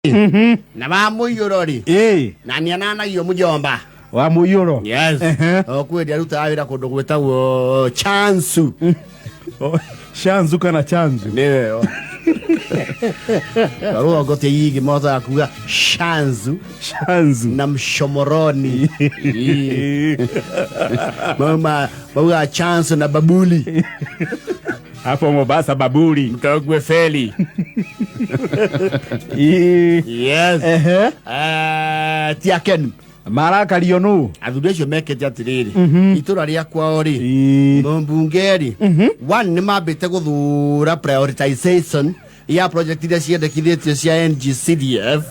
Na ba Muiyuro ri. Na ni anana iyo mujomba. Wa Muiyuro. Yes. Okwe dia ruta awira kundu gwetagwo Chanzu. Chanzu kana Chanzu. Niwe. Karuo gote yigi moza akuga Chanzu. Chanzu na Mshomoroni. Mama Chanzu na Babuli. Hapo Mombasa Babuli. Mtogwe Feli. Yes. Tiaken. Maraka Liono. Athudesho meke jatiriri. Itura ria kwao ri. Mbungeri. One ni mabite guthura prioritization ya project iria ciendekithitio cia NGCDF.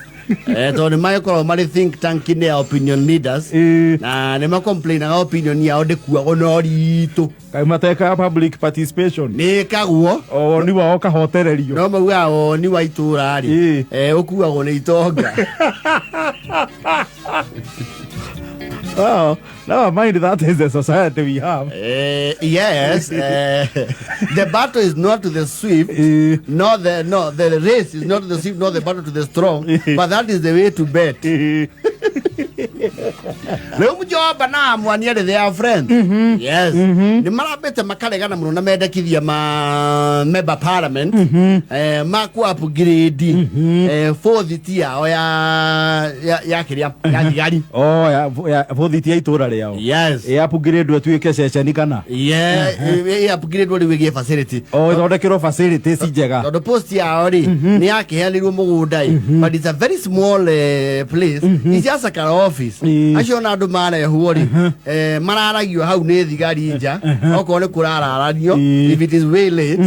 Toni maikoro mari think tank ni opinion leaders. Na ni ma complain na opinion ya ode kuwa onoritu. Kai mateka public participation. Ni kaguo. O ni wa oka hotererio. No mauga o ni wa itura ri. Okuwa go ni itonga. Oh, no, mind that is the society we have. Yes. The battle is not to the swift, the race is not to the swift, not the battle to the strong, but that is the way to bet. Leo mjoba na mwaniere they are friends. Yes. Ni marabete makaregana muno na mendekithia member parliament. Maku upgrade. Fourth tier o ya kiria ya gigari. Oh, ya fourth tier itura leo. Yes. Ya upgrade tuike ceceni kana. Yeah, ya upgrade wali wige facility. Oh, thondekero facility si njega. The post ya ori ni yakiheanirwo mugundai, but it's a very small place. It's just a office. Acio na andu mara huori mararagio hau ni thigari nja okone kurararanio if it is way late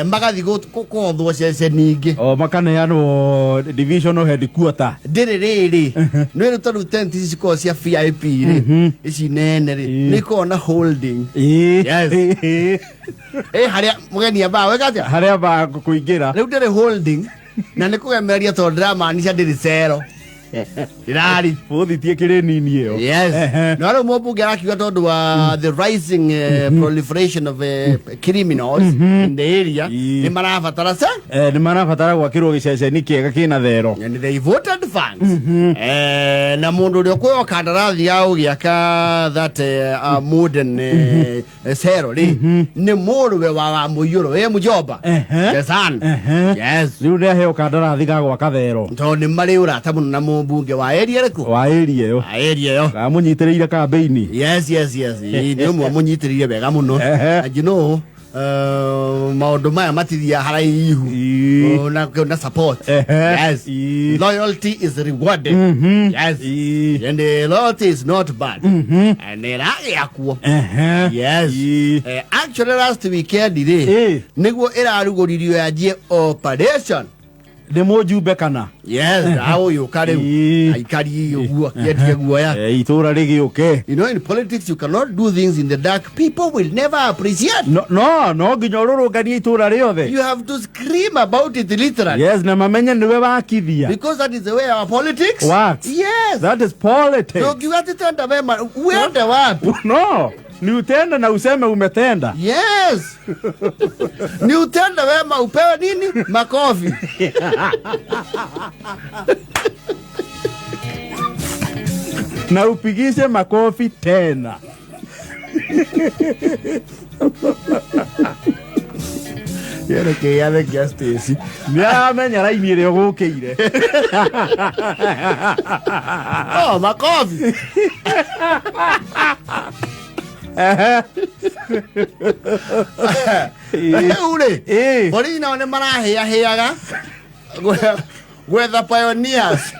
magathi gukothwo ceceni ingi makaneanwo divisional headquarter ndiriri no ru toru tent ciko cia VIP ri ici nene ri ni kona holding. Yes. Haria mugeni aba wekatia haria ba kuingira riu ndiri holding na ni kugemeria to drama ni cia ndiri zero. Irari fothi tie kire nini iyo. Yes. No ro mbunge arakiuga tondu wa the rising proliferation of criminals in the area ni marabatara sa ni marabatara gwakirwo giceceni kiega kina thero and they voted funds. Na mundu uri kwo kandarathi ya ugiaka that modern zero ri ni muruwe wa Muiyuro we mujomba. Yes. Yes. Riu ni aheo kandarathi ga gwaka thero to ni mari urata muno na mbunge wa area riku wa area yo ga munyitireire campaign. Yes. Ni umwe munyitireire wega muno and you know maundu maya matithia haraihu na support. Yes. Loyalty is rewarded. Yes. And loyalty is not bad. And yakuo. Yes. Actually last weekend niguo iraruguririo yaje operation Demo jube kana. Yes, how you carry aikari uguo kietie guoya. Itura rigi okay. You know, in politics you cannot do things in the dark. People will never appreciate. No ginyororo gani itura riothe. You have to scream about it literally. Yes, na mamenya niwe wakithia. Because that is the way our politics works. Yes. That is politics. So you have to tenda wema uende wapi? No. Ni utenda na useme umetenda. Yes. Ni utenda wema upewe nini? Makofi. Na upigishe makofi tena. Yere ke ya the guest is. Nia menya raini ire gukiire. Oh, makofi. Ule. Bori na one marahia we're the pioneers.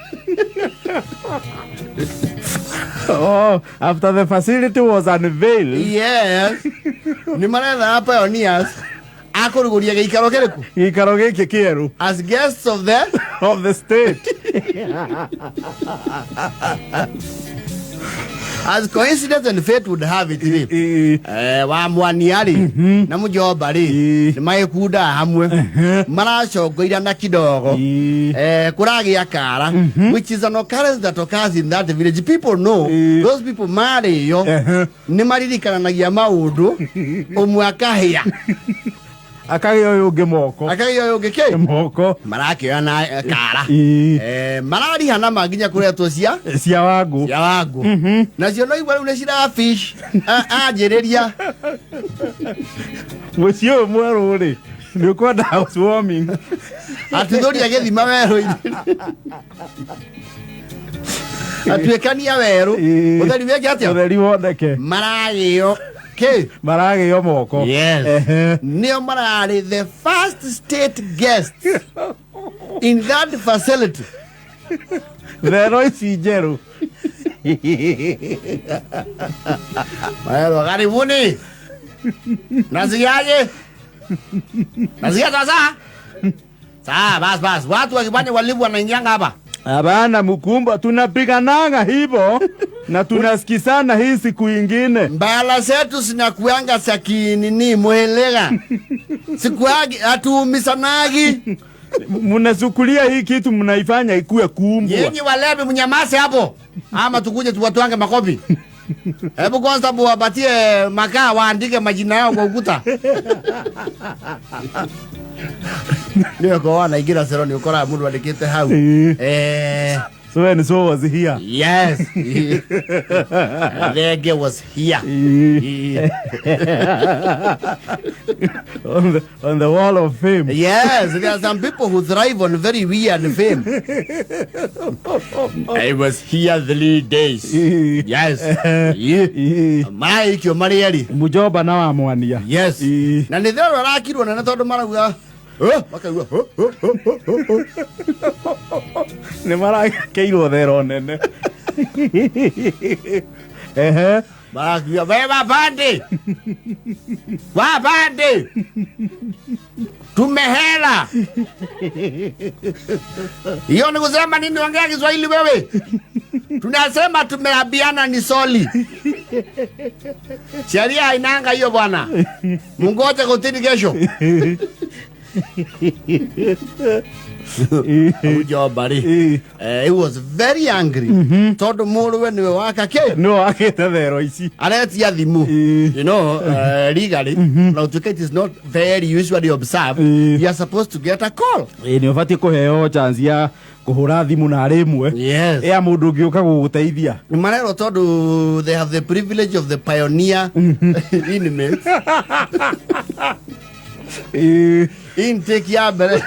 Oh, after the facility was unveiled. Yes. Ni marahia pioneers. Akuruguria gikaro kiriku. Gikaro giki kieru. As guests of the state. As coincidence and fate would have it, wa mwaniari na mujomba ri ni maikuda hamwe maracogoira na kidogo kuragia kara, which is an occurrence that occurs in that village. People know those people marry yo ni maririkanagia maundu umwe akahia akagio yunge moko moko marake ana kara marari hana maginya kuretwo cia wangu nacio no igwa une cira fish anjereria mucio mweru ri ni ukwenda housewarming atithuri agithima weru atuekania weru utheri weke atia utheri wondeke maragio moko nio marari the first state guest in that facility thero ici njeru maero karibuni nasikiaje nasikia sasa bas watu wakifanya walivu wanaingianga hapa hapana mkumba tunapigananga hivyo na tunasikizana hii siku ingine mbala zetu zinakuanga sakini ni muhelega sikuagi atuumisanagi mnasukulia hii kitu mnaifanya ikue kumbwa yenyi walebi mnyamase hapo ama tukuje tuwatuange makopi hebu kwanza wapatie makaa waandike majina yao kwa ukuta ndio kwa wana igira seroni ukora mundu andikite hau so when so was here yes Rege was here on the wall of fame yes there are some people who thrive on very weird fame I was here the lead days yes Mike Marieli mujoba na wa mwania yes na ni thero rakirwo na tondu maraguga makagua ne mara keiro thero nene makagua beba bande tumehela hiyo ni kusema nini ongea Kiswahili wewe tunasema tumeabiana ni soli sheria inanga hiyo bwana mungoje kotini kesho he was very angry todo muruwe niwe wakake no akete thero ici aretia thimu you know legally it is not very usually observed you are supposed to get a call ni ofati kuheo chance ya kuhura thimu na rimwe ya mundu ngiuka guguteithia marero todo they have the privilege of the pioneer inmates intake ya mbere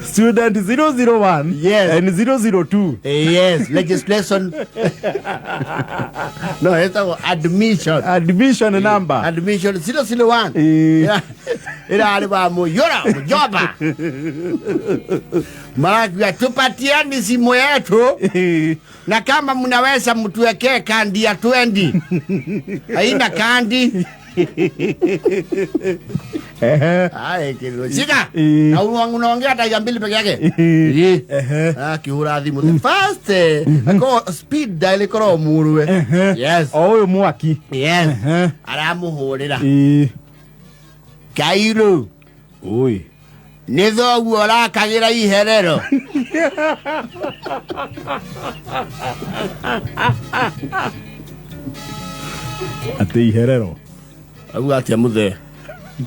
student 001 yes and 002 yes legislation no it's admission number admission 001 ila aliba moyora mjoba mara tupatieni simu yetu na kama mnaweza mtuwekee kandi ya 20 haina kandi ai kilo shika na unaongea dakika 2 peke yake kihura thimu fast ko speed dial koro muruwe yes oyo mwaki yes aramuhurira Kairo oi nithoguo rakagira iherero ati iherero agu atia muthe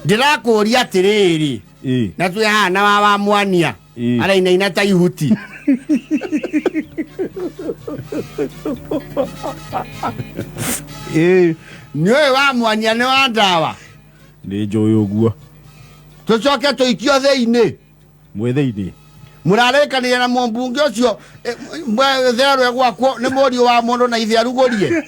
ndirakuria atiriri na twi hana wa mwania araina ina ta ihuti nyoe wa mwania ne wa ndawa ni njoyo guo tucoke tuikio theini mwetheini murarekanire na mumbunge ucio thero gwakwo ni morio wa mundu na ithe arugorie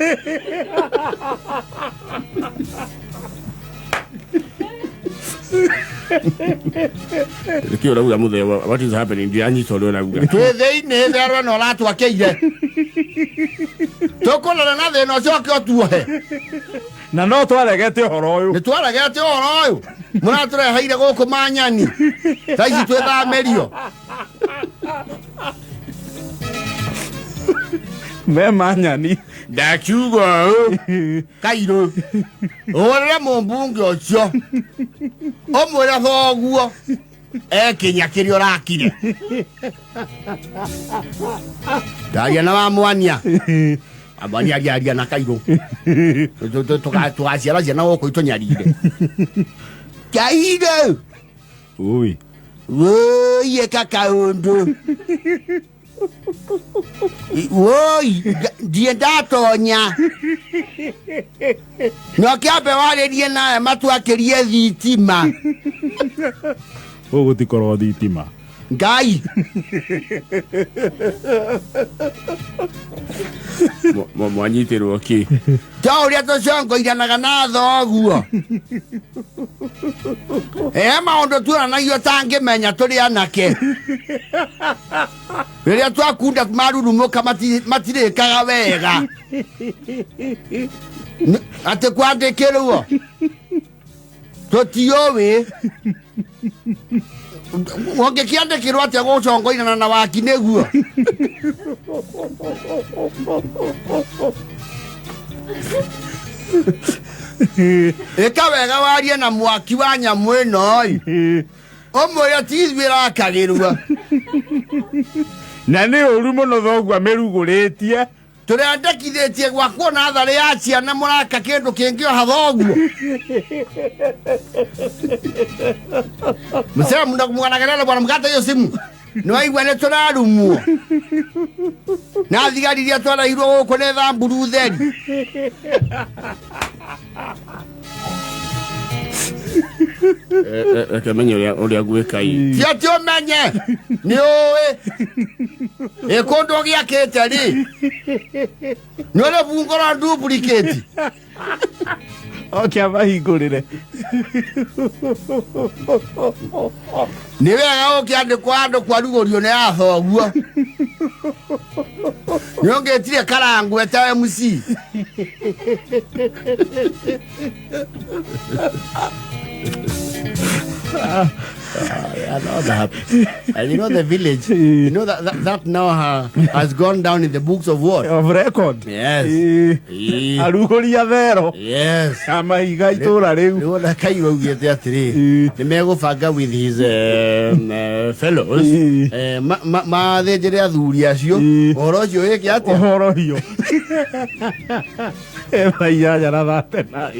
Kio lauga muthe what is happening ndianyi tolo lauga twetheine thero no ratwakeire tokola na the no coke otuohe na no twaregete horo uyu ni twaregete horo uyu muratureheire guku manyani taici twethamerio me manyani ndakiuga Kairo ore mumbunge ocio omwira thoguo ekinya kirio rakire ndagia na wa mwania abani aria na Kairo tugaciara ciana gũkũ itũnyarire Kairo ui woi kakaũndũ woi ndiendatonya nokĩambe warĩrie nawe matwakĩrie thitima ũgũtikorwo thitima Ngai mwanyitirwo ki ta uria tucongoiranaga na thoguo maundu tuonanagio tangimenya turi anake riria twakunda marurumuka matirikaga wega ati kwandikirwo tutiũĩ ũngĩkĩandĩkĩrwo atĩa gũcongoirana na waki nĩguo ĩka wega warie na mwaki wa nyamũ ĩno ũmwĩre ti ithuĩ ĩrakagĩrwo na nĩ ũru mũno thoguo amĩrugũrĩtie tũrendekithĩtie gwakwo na tharĩ ya ciana mũraka kĩndũ kĩngĩoha thoguo msema mwanagana bwana mkata hiyo simu nĩwaigua nĩ tũrarumwo na thigari iria twarahirwo gũkũ nĩ thamburu theri reke menye ũrĩa gwĩka ti atĩ ũmenye nĩ ũĩ kũndũ gĩakĩte rĩ nĩ ũrĩ bungora duplicate oke amahingũrĩre nĩ wega ũkĩandĩkwo handũ kwarugũrio nĩ athoguo nĩ ũngĩtire karangwe ta MC I know that. And you know the village. You know that now has gone down in the books of what? Of record. Yes. Arugoria thero. Yes. Amahiga itura riu. You know Kairo ugete atiri. The megũbanga with his fellows. Mathenjere athuri acio. Ũhoro ũcio wĩke atĩa? Ũhoro ũcio. Eba iya jara thate na.